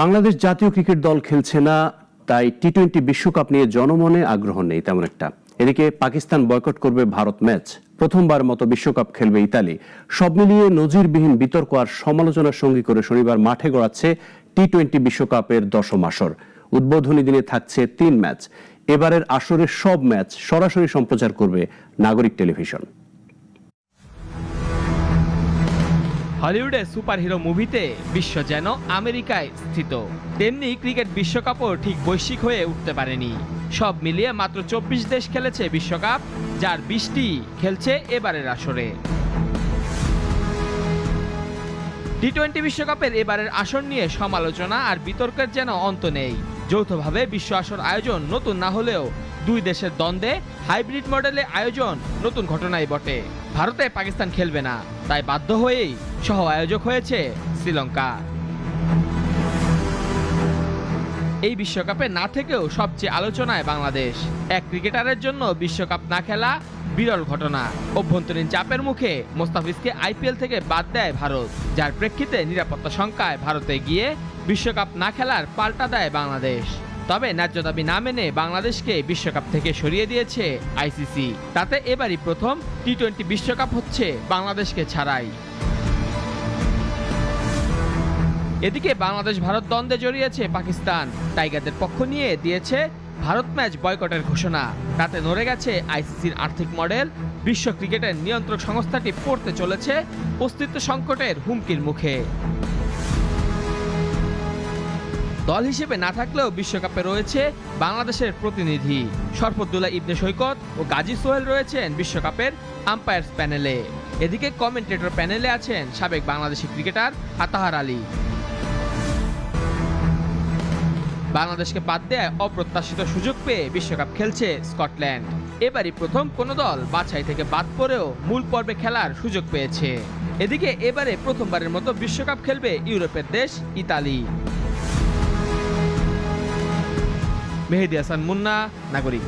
বাংলাদেশ জাতীয় ক্রিকেট দল খেলছে না, তাই টি-20 বিশ্বকাপ নিয়ে জনমনে আগ্রহ নেই তেমন একটা। এদিকে পাকিস্তান বয়কট করবে ভারত ম্যাচ, প্রথমবার মতো বিশ্বকাপ খেলবে ইতালি। সব মিলিয়ে নজিরবিহীন বিতর্ক আর সমালোচনার সঙ্গী করে শনিবার মাঠে গড়াচ্ছে টি-20 বিশ্বকাপের দশম আসর। উদ্বোধনী দিনে থাকছে 3 ম্যাচ। এবারের আসরের সব ম্যাচ সরাসরি সম্প্রচার করবে নাগরিক টেলিভিশন। হলিউডের সুপারহিরো মুভিতে বিশ্ব যেন আমেরিকায় স্থিত, তেমনি ক্রিকেট বিশ্বকাপও ঠিক বৈশ্বিক হয়ে উঠতে পারেনি। সব মিলিয়ে মাত্র 24 দেশ খেলেছে বিশ্বকাপ, যার 20টি খেলছে এবারের আসরে। টি-20 বিশ্বকাপের এবারের আসর নিয়ে সমালোচনা আর বিতর্কের যেন অন্ত নেই। যৌথভাবে বিশ্ব আসর আয়োজন নতুন না হলেও দুই দেশের দ্বন্দ্বে হাইব্রিড মডেলে আয়োজন নতুন ঘটনাই বটে। ভারতে পাকিস্তান খেলবে না, তাই বাধ্য হয়েই সহ আয়োজক হয়েছে শ্রীলঙ্কা। এই বিশ্বকাপে না থেকেও সবচেয়ে আলোচনায় বাংলাদেশ। এক ক্রিকেটারের জন্য বিশ্বকাপ না খেলা বিরল ঘটনা। অভ্যন্তরীণ চাপের মুখে মোস্তাফিজকে আইপিএল থেকে বাদ দেয় ভারত, যার প্রেক্ষিতে নিরাপত্তা শঙ্কায় ভারতে গিয়ে বিশ্বকাপ না খেলার পাল্টা দেয় বাংলাদেশ। তবে ন্যায্য দাবি না মেনে বাংলাদেশকে বিশ্বকাপ থেকে সরিয়ে দিয়েছে আইসিসি। তাতে এবারই প্রথম টি-20 বিশ্বকাপ হচ্ছে বাংলাদেশকে ছাড়াই। এদিকে বাংলাদেশ ভারত দ্বন্দ্বে জড়িয়েছে পাকিস্তান। টাইগারদের পক্ষ নিয়ে দিয়েছে ভারত ম্যাচ বয়কটের ঘোষণা। তাতে নড়ে গেছে আইসিসির আর্থিক মডেল। বিশ্ব ক্রিকেটের নিয়ন্ত্রক সংস্থাটি পড়তে চলেছে অস্তিত্ব সংকটের হুমকির মুখে। দল হিসেবে না থাকলেও বিশ্বকাপে রয়েছে বাংলাদেশের প্রতিনিধি। শরফুদ্দুল্লাহ ইবনে সৈকত ও গাজী সোহেল রয়েছেন বিশ্বকাপের আম্পায়ার্স প্যানেলে। এদিকে কমেন্টেটর প্যানেলে আছেন সাবেক বাংলাদেশি ক্রিকেটার আতাহার আলী। বাংলাদেশকে বাদ দেয় অপ্রত্যাশিত সুযোগ পেয়ে বিশ্বকাপ খেলছে স্কটল্যান্ড। এবারই প্রথম কোনো দল বাছাই থেকে বাদ পড়েও মূল পর্বে খেলার সুযোগ পেয়েছে। এদিকে এবারে প্রথমবারের মতো বিশ্বকাপ খেলবে ইউরোপের দেশ ইতালি। মেহেদী হাসান মুন্না, নাগরিক।